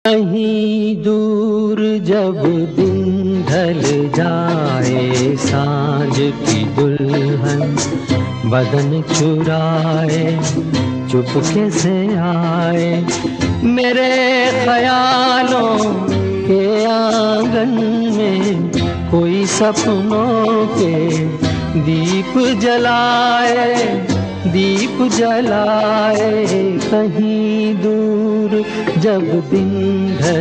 कहीं दूर जब दिन ढल जाए, सांझ की दुल्हन बदन चुराए, चुपके से आए मेरे ख्यालों के आंगन में, कोई सपनों के दीप जलाए, दीप जलाए। कहीं दूर जब दिन ढल